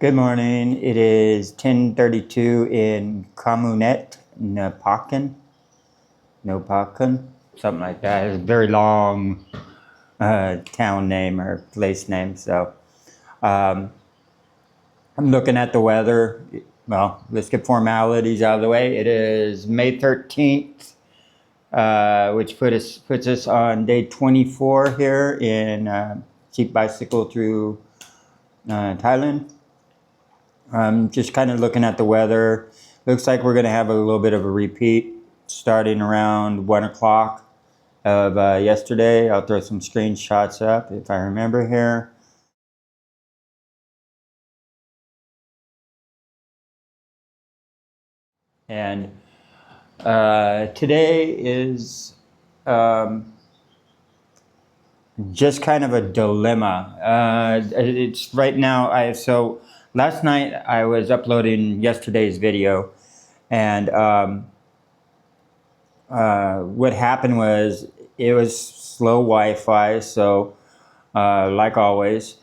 Good morning. It is 10:32 in Kamnoet Nopphakhun, something like that. It's a very long town name or place name. So I'm looking at the weather. Well, let's get formalities out of the way. It is May 13th, which puts us on day 24 here in Cheap Bicycle through Thailand. Just kind of looking at the weather. Looks like we're going to have a little bit of a repeat starting around 1 o'clock of yesterday. I'll throw some screenshots up if I remember here. And today is just kind of a dilemma. It's right now, so last night I was uploading yesterday's video, and what happened was it was slow Wi-Fi, so like always,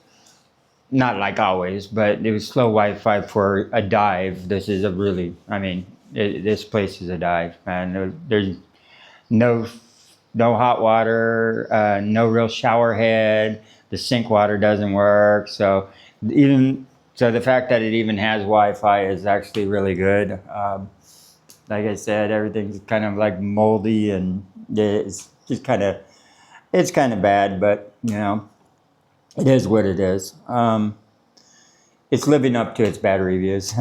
not like always, but it was slow Wi-Fi for a dive. This is a really, this place is a dive, man. There's no hot water, no real shower head. The sink water doesn't work, so the fact that it even has Wi-Fi is actually really good. Like I said, everything's kind of like moldy and it's just it's kind of bad, but it is what it is. It's living up to its bad reviews.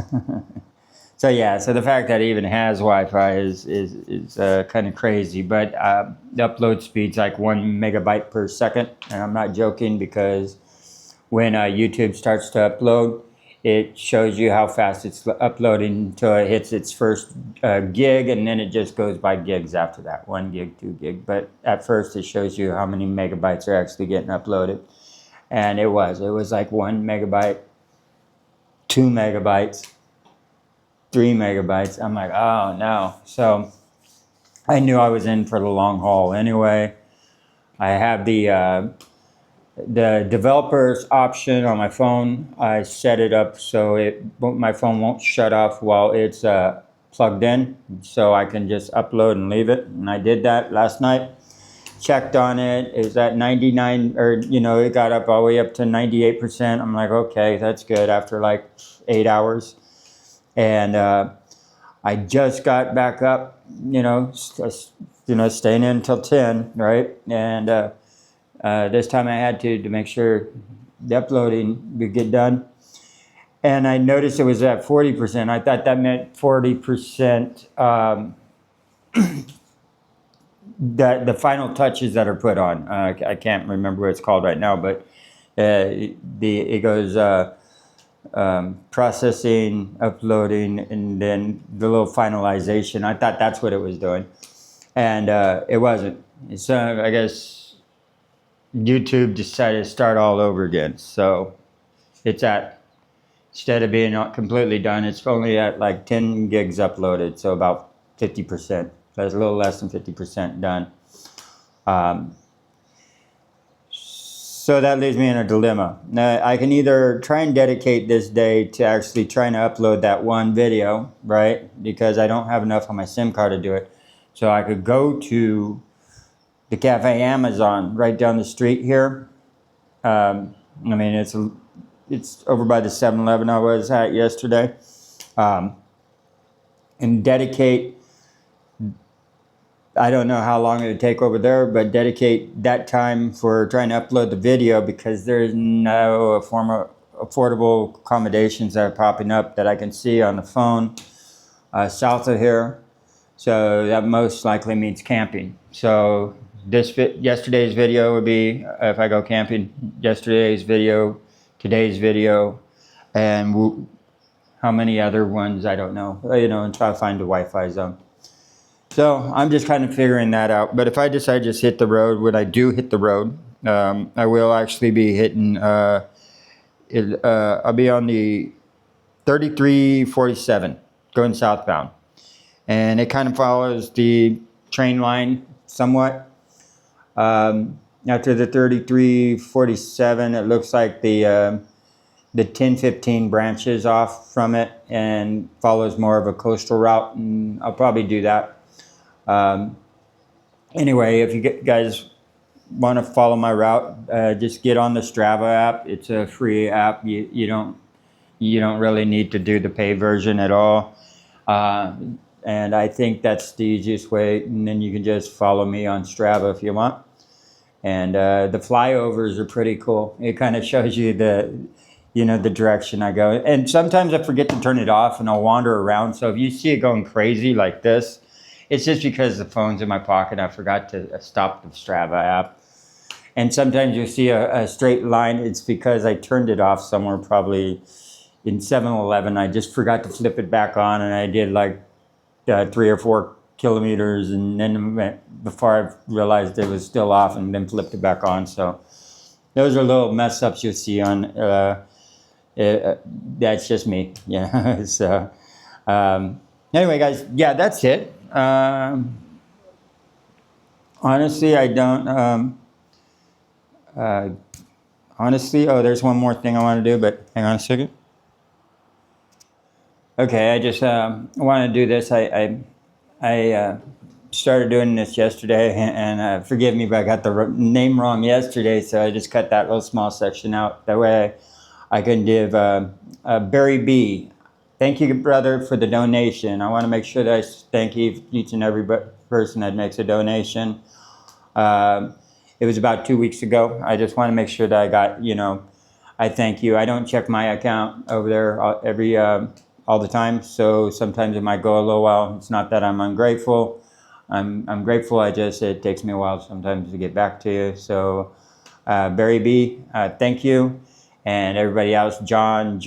So the fact that it even has Wi-Fi is kind of crazy, but the upload speed's like 1 megabyte per second, and I'm not joking, because when YouTube starts to upload, it shows you how fast it's uploading until it hits its first gig, and then it just goes by gigs after that, 1 gig, 2 gig. But at first it shows you how many megabytes are actually getting uploaded. And it was like 1 megabyte, 2 megabytes, 3 megabytes. I'm like, oh no. So I knew I was in for the long haul anyway. I have the developer's option on my phone. I set it up so my phone won't shut off while it's plugged in, so I can just upload and leave it. And I did that last night. Checked on it. It was at 99, or it got up all the way up to 98%. I'm like, okay, that's good after like 8 hours. And I just got back up, staying in until 10, right? And this time I had to make sure the uploading would get done. And I noticed it was at 40%. I thought that meant 40%, the final touches that are put on. I can't remember what it's called right now, but it goes processing, uploading, and then the little finalization. I thought that's what it was doing, and it wasn't. So I guess YouTube decided to start all over again. So it's instead of being completely done, it's only at like 10 gigs uploaded, so about 50%. So it's a little less than 50% done. So that leaves me in a dilemma. Now, I can either try and dedicate this day to actually trying to upload that one video, right? Because I don't have enough on my SIM card to do it. So I could go to the Cafe Amazon right down the street here. It's over by the 7-Eleven I was at yesterday. And dedicate, I don't know how long it would take over there, but dedicate that time for trying to upload the video, because there's no affordable accommodations that are popping up that I can see on the phone south of here. So that most likely means camping. So yesterday's video would be, if I go camping, yesterday's video, today's video, and how many other ones, I don't know, and try to find a Wi-Fi zone. So I'm just kind of figuring that out. But if I decide to just hit the road, when I do hit the road, I will actually be hitting, I'll be on the 3347 going southbound. And it kind of follows the train line somewhat. After the 3347, it looks like the the 10-15 branches off from it and follows more of a coastal route, and I'll probably do that. Anyway, if you guys want to follow my route, just get on the Strava app. It's a free app. You don't really need to do the pay version at all. And I think that's the easiest way. And then you can just follow me on Strava if you want. And the flyovers are pretty cool. It kind of shows you the direction I go. And sometimes I forget to turn it off and I'll wander around. So if you see it going crazy like this, it's just because the phone's in my pocket. I forgot to stop the Strava app. And sometimes you see a straight line. It's because I turned it off somewhere, probably in 7-Eleven. I just forgot to flip it back on, and I did like 3 or 4 kilometers, and then before I realized it was still off, and then flipped it back on. So those are little mess ups you'll see on. That's just me. Yeah. So anyway, guys, yeah, that's it. Honestly, I don't. Honestly, there's one more thing I want to do, but hang on a second. Okay, I just want to do this. I started doing this yesterday, and forgive me, but I got the name wrong yesterday, so I just cut that little small section out. That way I can give Barry B. Thank you, brother, for the donation. I want to make sure that I thank each and every person that makes a donation. It was about 2 weeks ago. I just want to make sure that I got, I thank you. I don't check my account over there all the time, so sometimes it might go a little while. It's not that I'm ungrateful. I'm grateful. It takes me a while sometimes to get back to you. So Barry B, thank you, and everybody else, John,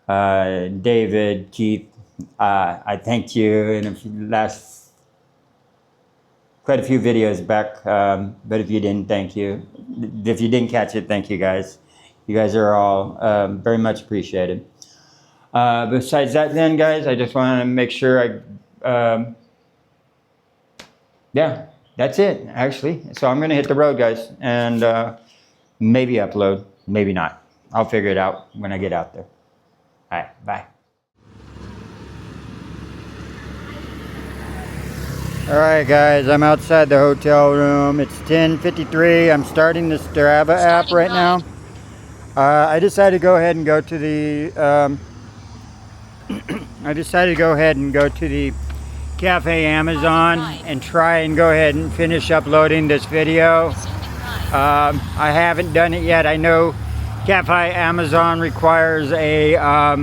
David, Keith, I thank you. And quite a few videos back, but if you didn't, thank you. If you didn't catch it, thank you guys. You guys are all very much appreciated. Besides that then, guys, I just want to make sure yeah, that's it, actually. So I'm going to hit the road, guys, and maybe upload, maybe not. I'll figure it out when I get out there. All right, bye. All right, guys, I'm outside the hotel room. It's 10:53. I'm starting the Strava app right now. I decided to go ahead and go to the Cafe Amazon and try and go ahead and finish uploading this video. I haven't done it yet. I know Cafe Amazon requires that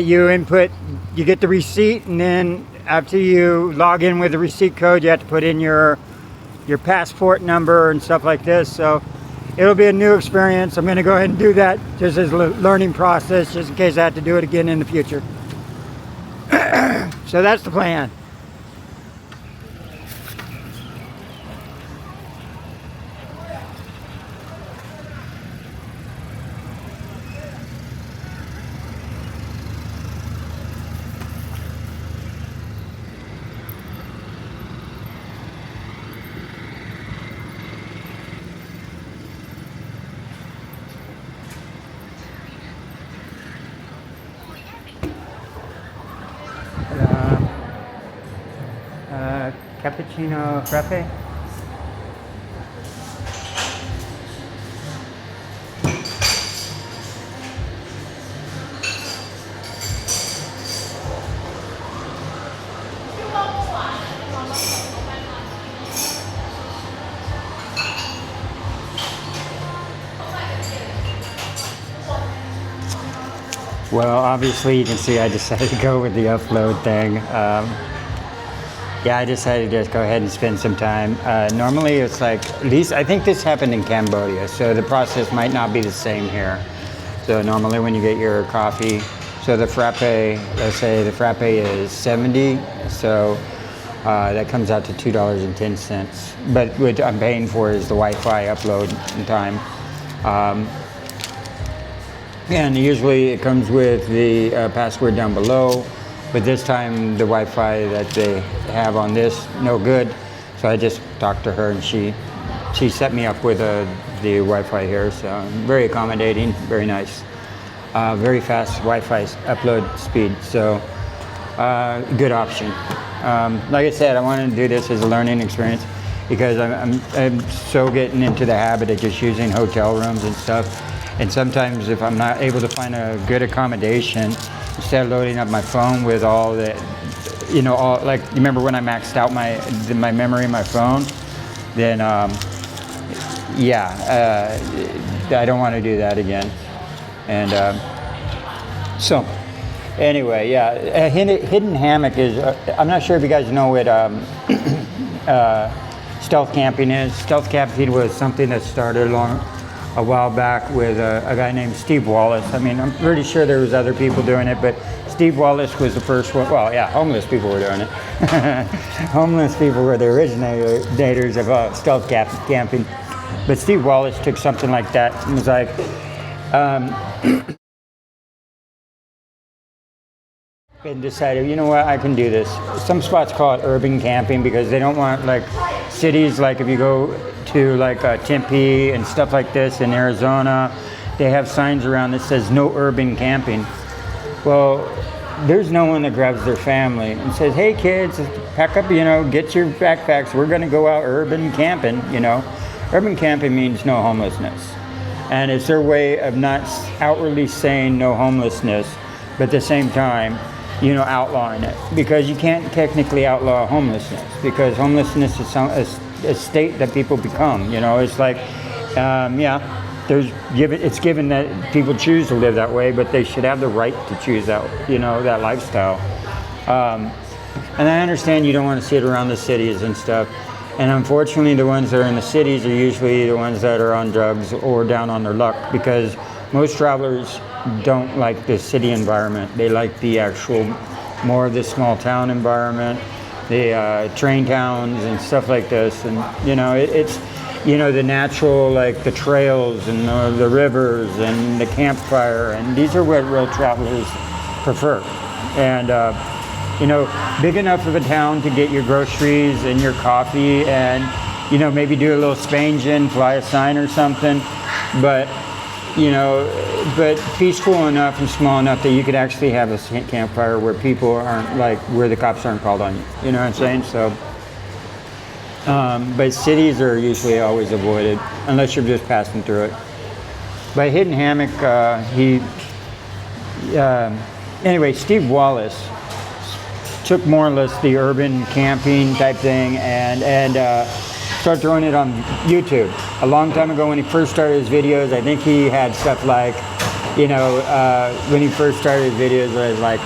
you get the receipt, and then after you log in with the receipt code, you have to put in your passport number and stuff like this. So it'll be a new experience. I'm going to go ahead and do that just as a learning process, just in case I have to do it again in the future. So that's the plan. Cappuccino frappe. Well, obviously you can see I decided to go with the upload thing. Yeah, I decided to just go ahead and spend some time. Normally it's like, at least I think this happened in Cambodia, so the process might not be the same here. So normally when you get your coffee, so the frappe, let's say the frappe is 70, so that comes out to $2.10. But what I'm paying for is the Wi-Fi upload time. And usually it comes with the password down below. But this time the Wi-Fi that they have on this, no good. So I just talked to her and she she set me up with the Wi-Fi here, so very accommodating, very nice. Very fast Wi-Fi upload speed, so good option. Like I said, I wanted to do this as a learning experience because I'm so getting into the habit of just using hotel rooms and stuff. And sometimes if I'm not able to find a good accommodation, instead of loading up my phone with all the, you know, all, like, you remember when I maxed out my memory in my phone? Then, I don't want to do that again. And so, anyway, yeah, a hidden hammock is, I'm not sure if you guys know what stealth camping is. Stealth camping was something that started a while back with a guy named Steve Wallace. I mean, I'm pretty sure there was other people doing it, but Steve Wallace was the first one. Well, yeah, homeless people were doing it. Homeless people were the originators of stealth camping. But Steve Wallace took something like that and was like, and decided, you know what, I can do this. Some spots call it urban camping because they don't want, like, cities, like if you go to like Tempe and stuff like this in Arizona, they have signs around that says no urban camping. Well, there's no one that grabs their family and says, hey kids, pack up, you know, get your backpacks, we're gonna go out urban camping, you know. Urban camping means no homelessness. And it's their way of not outwardly saying no homelessness, but at the same time, you know, outlawing it. Because you can't technically outlaw homelessness, because homelessness is a state that people become, you know. It's like, it's given that people choose to live that way, but they should have the right to choose that, you know, that lifestyle. And I understand you don't want to see it around the cities and stuff. And unfortunately, the ones that are in the cities are usually the ones that are on drugs or down on their luck, because most travelers don't like the city environment. They like the actual, more of the small town environment, the train towns and stuff like this. And, you know, it's, you know, the natural, like the trails and the rivers and the campfire. And these are what real travelers prefer. And, you know, big enough of a town to get your groceries and your coffee and, you know, maybe do a little Spangen, fly a sign or something. But, you know, but peaceful enough and small enough that you could actually have a campfire where people aren't, like, where the cops aren't called on you. You know what I'm saying? So, but cities are usually always avoided unless you're just passing through it. By hidden hammock, anyway, Steve Wallace took more or less the urban camping type thing and started throwing it on YouTube. A long time ago when he first started his videos, I think he had stuff like, you know, when he first started his videos, it was like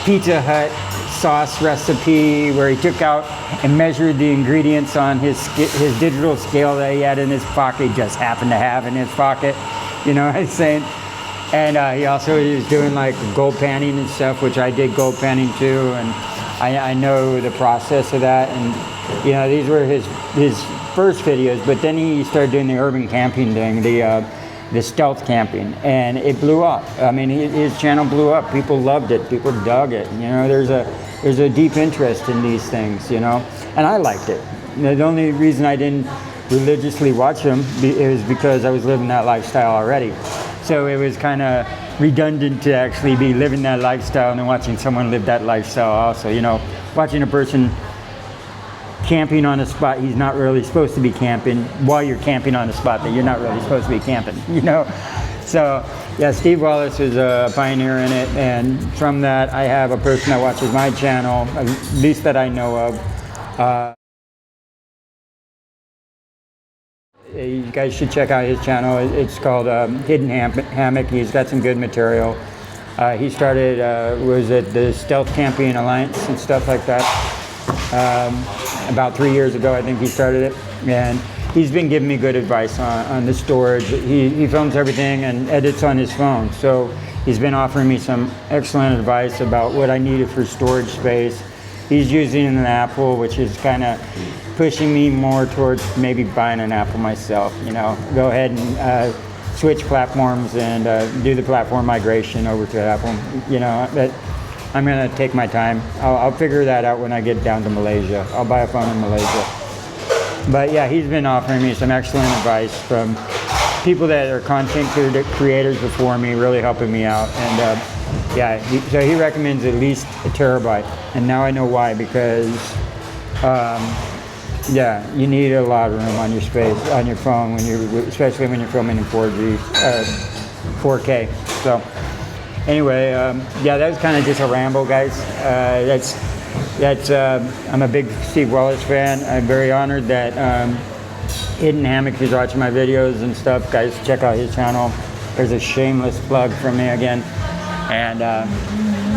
Pizza Hut sauce recipe, where he took out and measured the ingredients on his digital scale that he had in his pocket, he just happened to have in his pocket, you know what I'm saying? And he was doing like gold panning and stuff, which I did gold panning too, and I know the process of that. And you know, these were his first videos, but then he started doing the urban camping thing, the stealth camping, and it blew up. I mean, his channel blew up. People loved it. People dug it. You know, there's a deep interest in these things. You know, and I liked it. The only reason I didn't religiously watch him is because I was living that lifestyle already. So it was kind of redundant to actually be living that lifestyle and watching someone live that lifestyle also. You know, watching a person camping on a spot he's not really supposed to be camping while you're camping on a spot that you're not really supposed to be camping, you know. So yeah, Steve Wallace is a pioneer in it, and from that I have a person that watches my channel, at least that I know of. You guys should check out his channel. It's called Hidden Hammock. He's got some good material. He started, was at the Stealth Camping Alliance and stuff like that. About 3 years ago, I think he started it. And he's been giving me good advice on the storage. He films everything and edits on his phone. So he's been offering me some excellent advice about what I needed for storage space. He's using an Apple, which is kind of pushing me more towards maybe buying an Apple myself. You know, go ahead and switch platforms and do the platform migration over to Apple. You know, but I'm gonna take my time. I'll figure that out when I get down to Malaysia. I'll buy a phone in Malaysia. But yeah, he's been offering me some excellent advice from people that are content creators before me, really helping me out. And yeah, so he recommends at least a terabyte. And now I know why, because yeah, you need a lot of room on your space, on your phone, especially when you're filming in 4K. So anyway, yeah, that was kind of just a ramble, guys. I'm a big Steve Wallace fan. I'm very honored that Hidden Hammock is watching my videos and stuff. Guys, check out his channel. There's a shameless plug from me again. And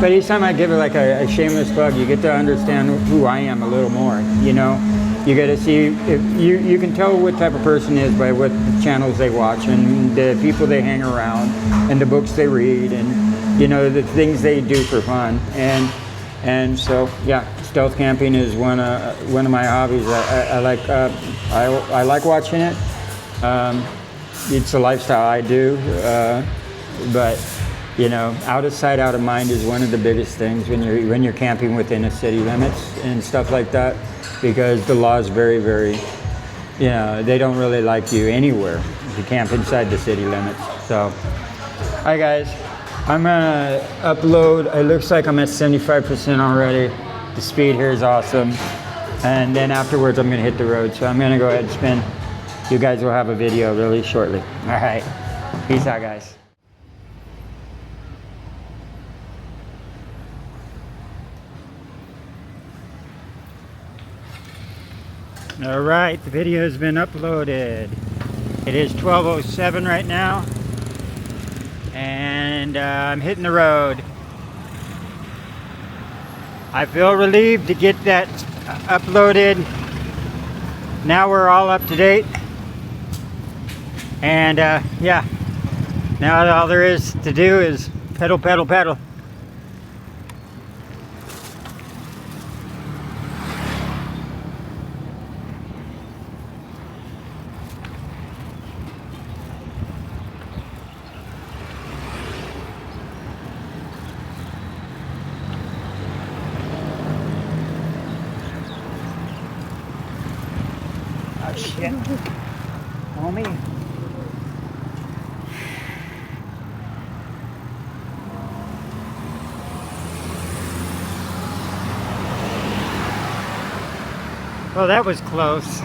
but each time I give it like a shameless plug, you get to understand who I am a little more. You know, you get to see if you can tell what type of person is by what channels they watch and the people they hang around and the books they read and you know the things they do for fun. And so yeah, stealth camping is one of my hobbies. I like watching it. It's a lifestyle I do, but you know, out of sight, out of mind is one of the biggest things when you're camping within the city limits and stuff like that, because the law is very, very, you know, they don't really like you anywhere if you camp inside the city limits. So, hi guys, I'm gonna upload. It looks like I'm at 75% already. The speed here is awesome, and then afterwards I'm gonna hit the road. So I'm gonna go ahead and spin. You guys will have a video really shortly. All right, peace out, guys. All right, the video has been uploaded. It is 12:07 right now, and I'm hitting the road. I feel relieved to get that uploaded. Now we're all up to date, and yeah, now all there is to do is pedal, pedal, pedal. Oh shit. Homie. Well, that was close.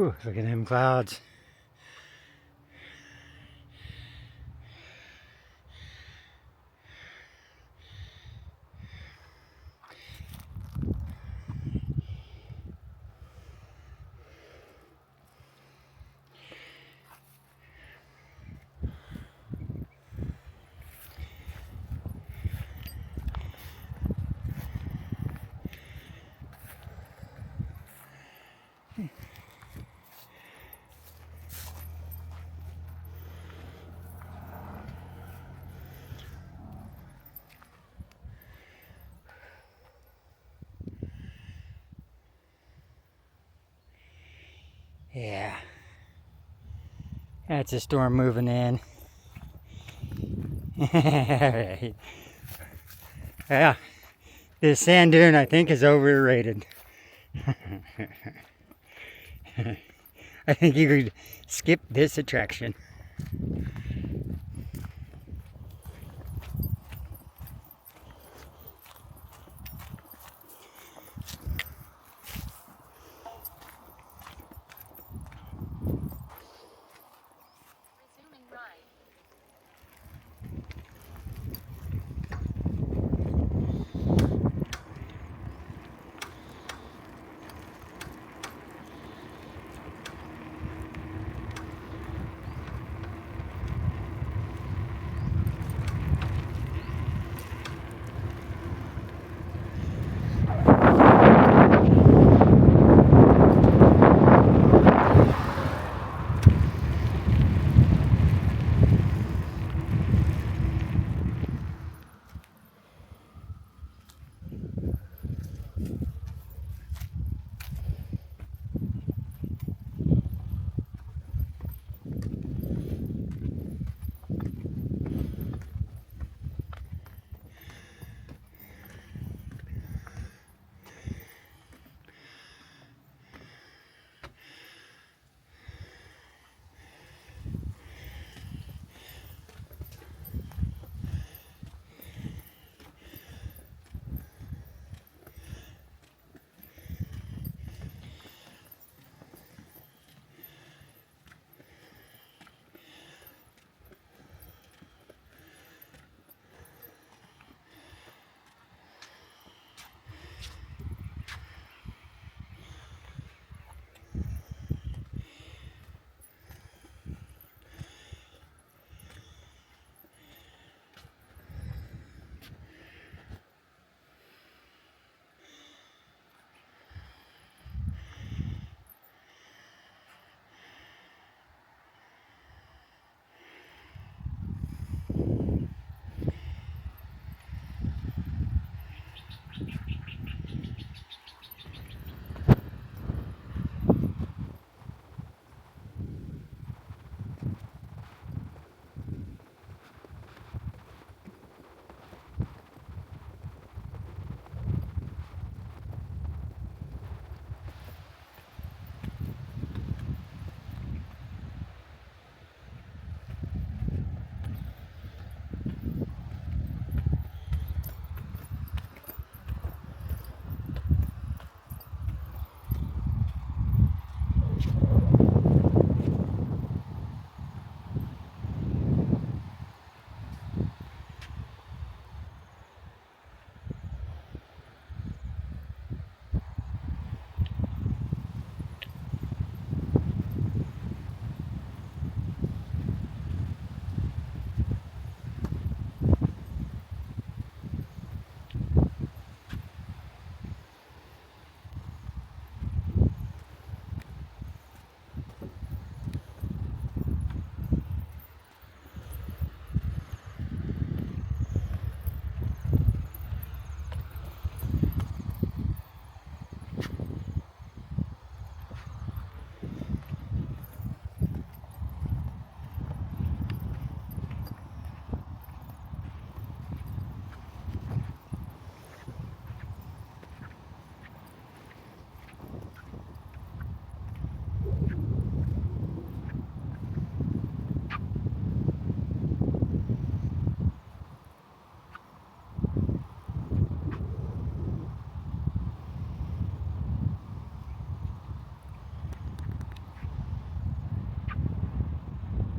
Whew, look at them clouds. Yeah. That's a storm moving in. Yeah. This sand dune, I think, is overrated. I think you could skip this attraction.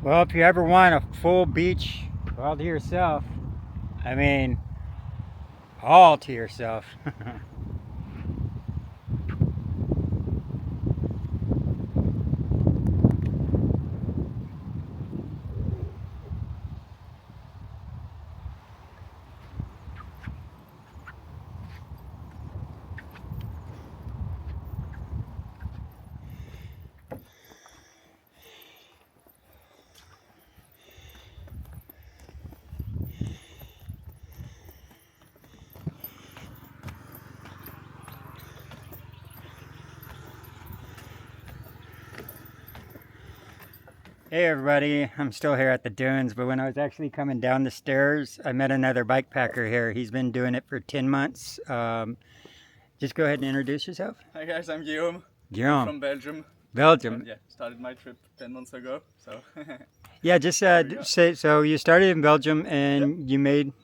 Well, if you ever want a full beach all to yourself, I mean, all to yourself. Hey everybody, I'm still here at the dunes, but when I was actually coming down the stairs, I met another bike packer here. He's been doing it for 10 months. Just go ahead and introduce yourself. Hi guys, I'm Guillaume. Guillaume. From Belgium. Belgium. And yeah, started my trip 10 months ago. So Yeah, just say, so you started in Belgium and you made,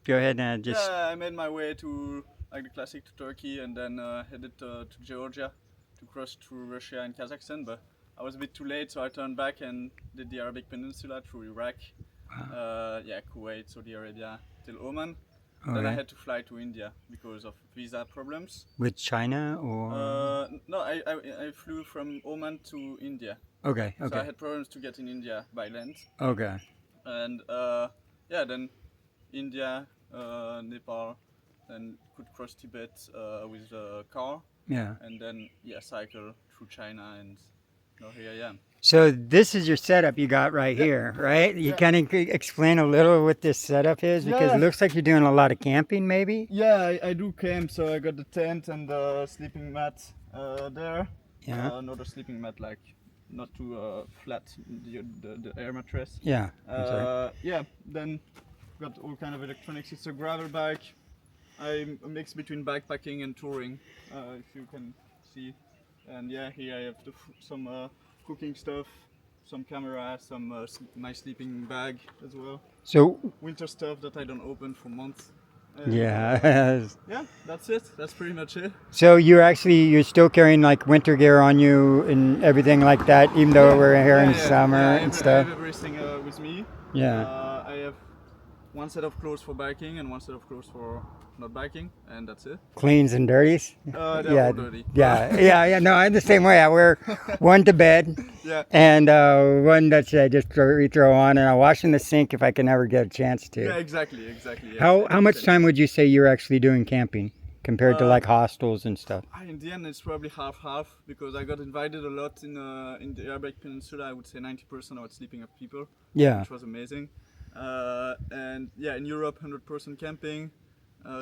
go ahead and just... yeah, I made my way to like the classic to Turkey and then headed to Georgia to cross through Russia and Kazakhstan, but I was a bit too late, so I turned back and did the Arabic Peninsula through Iraq, yeah, Kuwait, Saudi Arabia till Oman. Then I had to fly to India because of visa problems. With China or? No, I flew from Oman to India. Okay, So okay. I had problems to get in India by land. Okay. And yeah, then India, Nepal, then could cross Tibet with a car, Yeah. and then yeah, cycle through China, and now here I am. So this is your setup you got right here, right? You Yeah. kind of explain a little what this setup is, because Yeah. it looks like you're doing a lot of camping maybe? Yeah, I do camp, so I got the tent and the sleeping mat there. Yeah. Not a sleeping mat, like not too flat, the air mattress. Yeah. I'm sorry. Yeah, then got all kind of electronics. It's a gravel bike. I'm a mix between backpacking and touring, if you can see. And yeah, here I have some cooking stuff, some camera, some my sleeping bag as well. So, Winter stuff that I don't open for months. yeah. Yeah, that's it. That's pretty much it. So you're still carrying like winter gear on you and everything like that, even though we're here in summer and I stuff? have everything with me. Yeah. I have one set of clothes for biking and one set of clothes for not biking, and that's it. Cleans and dirties? They're Yeah. all dirty. Yeah. No, I'm the same way. I wear one to bed Yeah. and one that I just throw on, and I wash in the sink if I can ever get a chance to. Yeah, exactly. Yes, How much time would you say you're actually doing camping compared to like hostels and stuff? In the end, it's probably half because I got invited a lot in the Arabic Peninsula. I would say 90% I was sleeping with people, Yeah. which was amazing. And yeah, in Europe, 100% camping.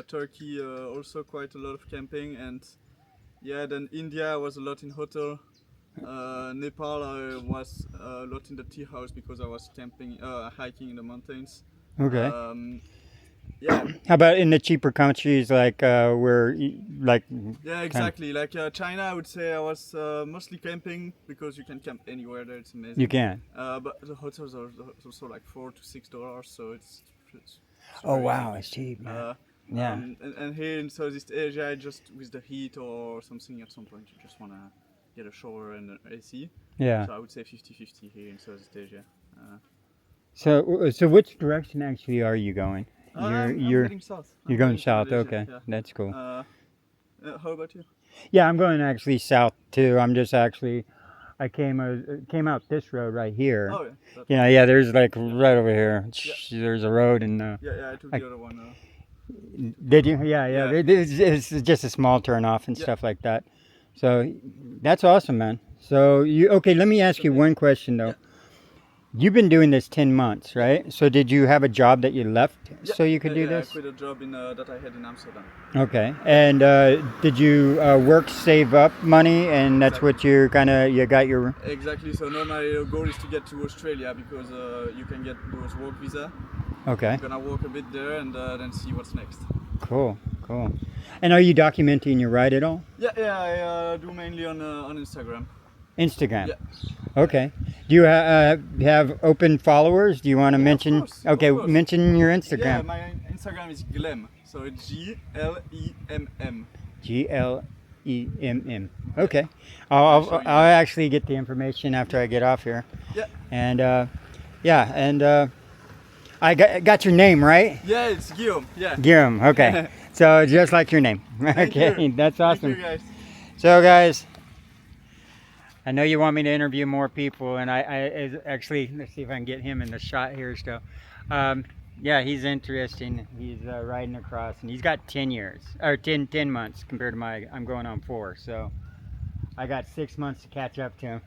Turkey, also quite a lot of camping, and yeah, then India was a lot in hotel. Nepal, I was a lot in the tea house because I was camping, hiking in the mountains. Okay. Yeah. How about in the cheaper countries like like? Yeah, exactly. Like China, I would say I was mostly camping because you can camp anywhere there. It's amazing. You can. But the hotels are also like $4 to $6, so it's Oh very wow, cheap. it's cheap. Man. Yeah. Yeah. And here in Southeast Asia, I just with the heat or something, at some point you just want to get a shower and an AC. Yeah. So I would say 50-50 here in Southeast Asia. So which direction actually are you going? I'm You're heading south. you're I'm going heading to south. Malaysia, Okay, yeah. that's cool. How about you? Yeah, I'm going actually south too. I'm just actually, I came out this road right here. Oh yeah. Yeah. There's like right over here. There's a road and. Yeah, I took the other one. Did you? Yeah. Yeah. It's just a small turnoff and stuff like that. So that's awesome, man. So okay? Let me ask you one question though. Yeah. You've been doing this 10 months, right? So did you have a job that you left so you could do this? I quit a job that I had in Amsterdam. Okay. And did you work, save up money, and that's what you got your... Exactly. So now my goal is to get to Australia because you can get those work visa. Okay. I'm gonna walk a bit there and then see what's next. Cool. And are you documenting your ride at all? Yeah, I do mainly on Instagram. Instagram. Yeah. Okay. Do you have open followers? Do you want to mention? Of course, Okay, of course. mention your Yeah, Instagram. my Instagram is Glem. So it's GLEMM. GLEMM. Okay. I'll actually get the information after I get off here. Yeah. And Yeah, and I got your name right. Yeah, it's Guillaume. Yeah. Guillaume. Okay. So just like your name. Thank Okay, you. that's awesome. Thank you, guys. So guys, I know you want me to interview more people, and I actually, let's see if I can get him in the shot here still. Yeah, he's interesting. He's riding across, and he's got 10 years, or 10 months compared to I'm going on 4. So I got 6 months to catch up to him.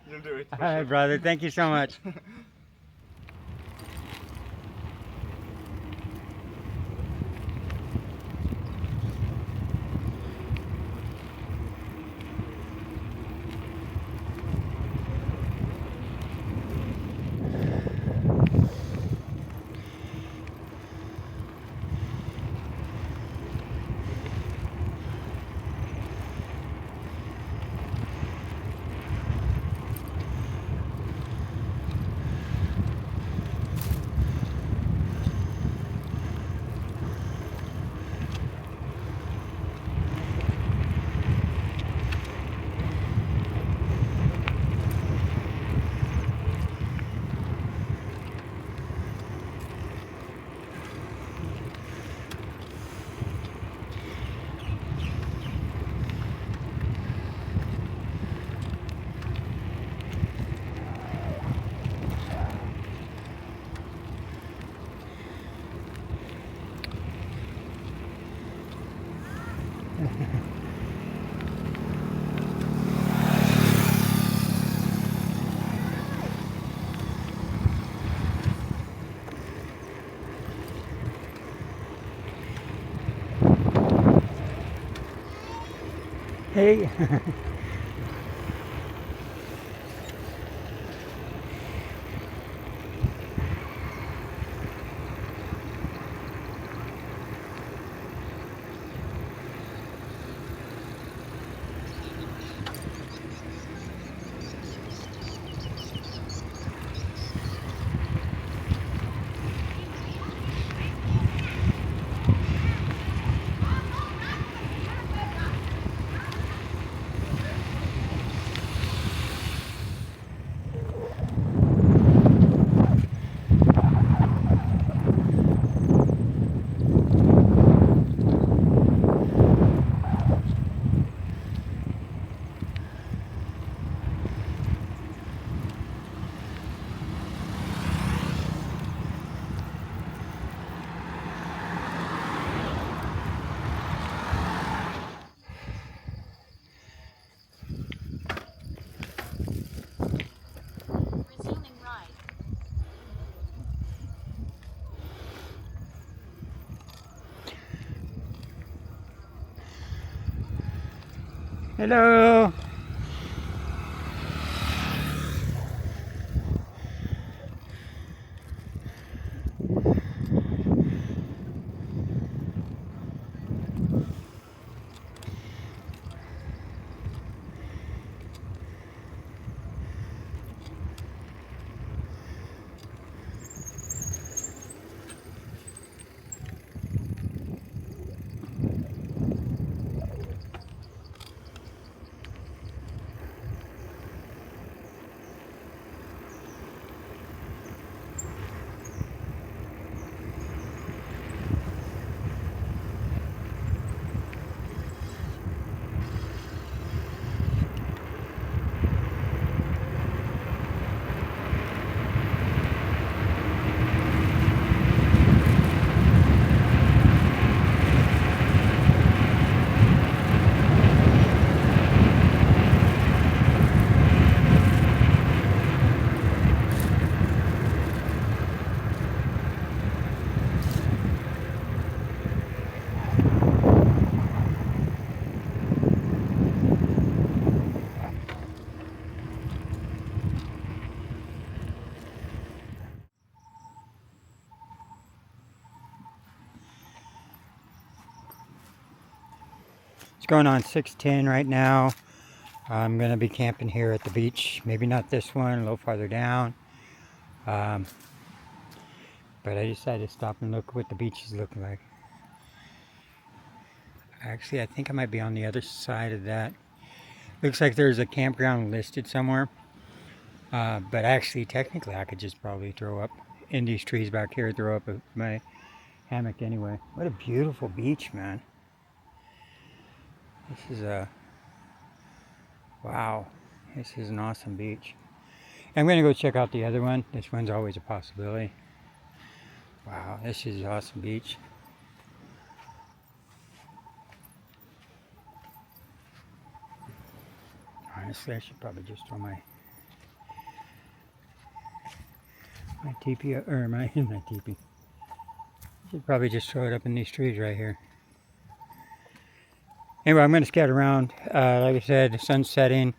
You'll do it. All right, brother. Thank you so much. Hey. Hello. It's going on 6:10 right now. I'm going to be camping here at the beach. Maybe not this one, a little farther down. But I decided to stop and look what the beach is looking like. Actually, I think I might be on the other side of that. Looks like there's a campground listed somewhere. But actually, technically, I could just probably throw up in these trees back here, throw up my hammock anyway. What a beautiful beach, man. This is wow. This is an awesome beach. I'm gonna go check out the other one. This one's always a possibility. Wow, this is an awesome beach. Honestly, I should probably just throw my teepee, or my teepee. I should probably just throw it up in these trees right here. Anyway, I'm going to scout around. Like I said, the sun's setting.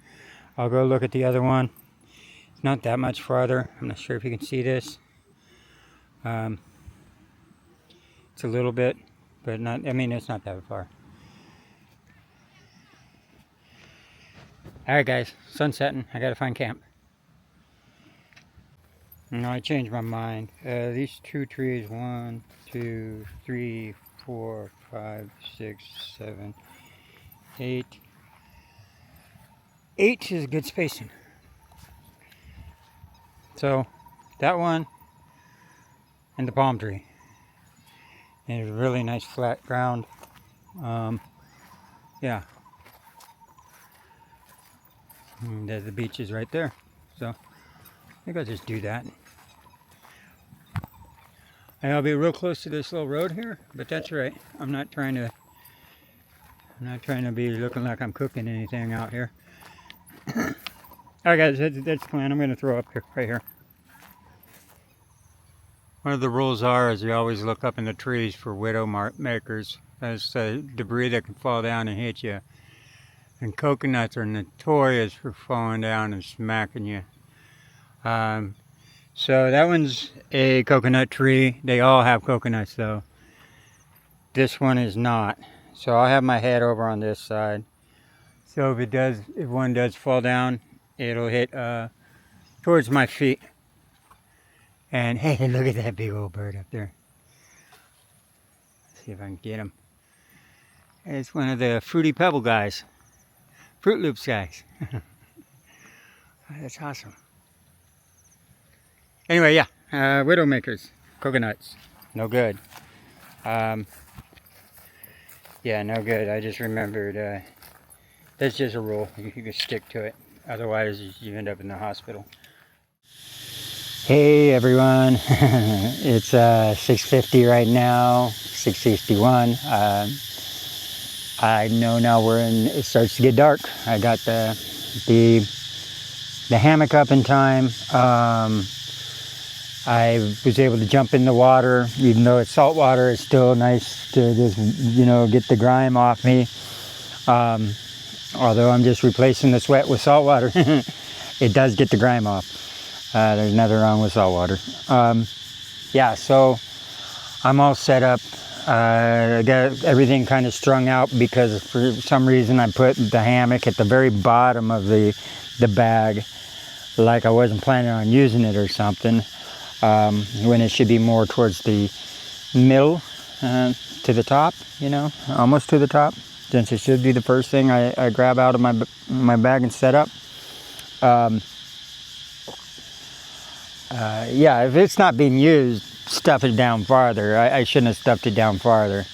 I'll go look at the other one. It's not that much farther. I'm not sure if you can see this. It's a little bit, but not. I mean, it's not that far. All right, guys. Sun's setting. I got to find camp. No, I changed my mind. These two trees, 1, 2, 3, 4, 5, 6, 7, 8. 8 is a good spacing. So, that one and the palm tree. And it's really nice flat ground. Yeah. And the beach is right there. So, I think I'll just do that. And I'll be real close to this little road here, but that's all right. I'm not trying to be looking like I'm cooking anything out here. Alright guys, that's the plan. I'm going to throw up here, right here. One of the rules is you always look up in the trees for widow makers. That's debris that can fall down and hit you. And coconuts are notorious for falling down and smacking you. So that one's a coconut tree. They all have coconuts though. This one is not. So I'll have my head over on this side. So if one does fall down, it'll hit towards my feet. And hey, look at that big old bird up there. Let's see if I can get him. It's one of the Fruity Pebble guys. Fruit Loops guys. That's awesome. Anyway, yeah, Widowmakers, coconuts, no good. Yeah, no good. I just remembered, that's just a rule. You can stick to it. Otherwise, you end up in the hospital. Hey, everyone. It's 6:50 right now, 6:61. I know now it starts to get dark. I got the hammock up in time. I was able to jump in the water, even though it's salt water. It's still nice to just, get the grime off me. Although I'm just replacing the sweat with salt water, it does get the grime off. There's nothing wrong with salt water. Yeah, so I'm all set up. I got everything kind of strung out because for some reason I put the hammock at the very bottom of the bag, like I wasn't planning on using it or something. When it should be more towards the middle, to the top, almost to the top, since it should be the first thing I grab out of my bag and set up. Yeah, if it's not being used, stuff it down farther. I shouldn't have stuffed it down farther.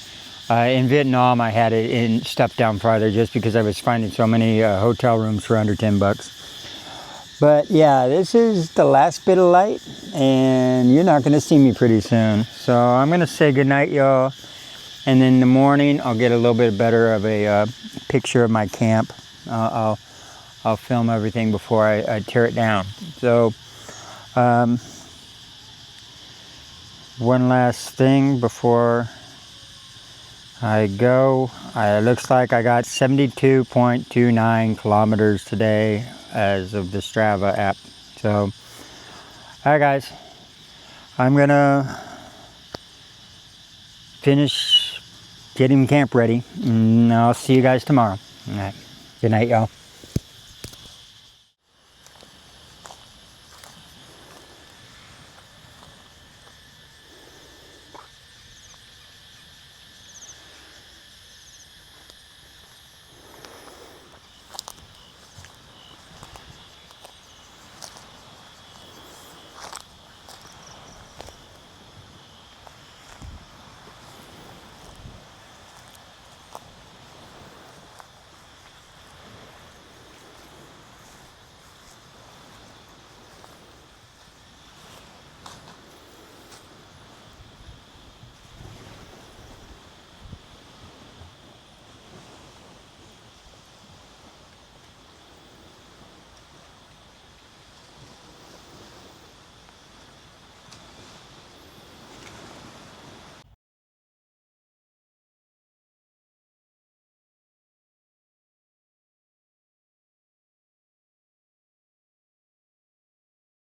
In Vietnam, I had it stuffed down farther just because I was finding so many hotel rooms for under $10. But yeah, this is the last bit of light, and you're not going to see me pretty soon. So I'm going to say goodnight, y'all. And then in the morning, I'll get a little bit better of a picture of my camp. I'll film everything before I tear it down. So one last thing before I go. It looks like I got 72.29 kilometers today as of the Strava app. So, alright guys, I'm gonna finish getting camp ready, and I'll see you guys tomorrow. Alright, good night, y'all.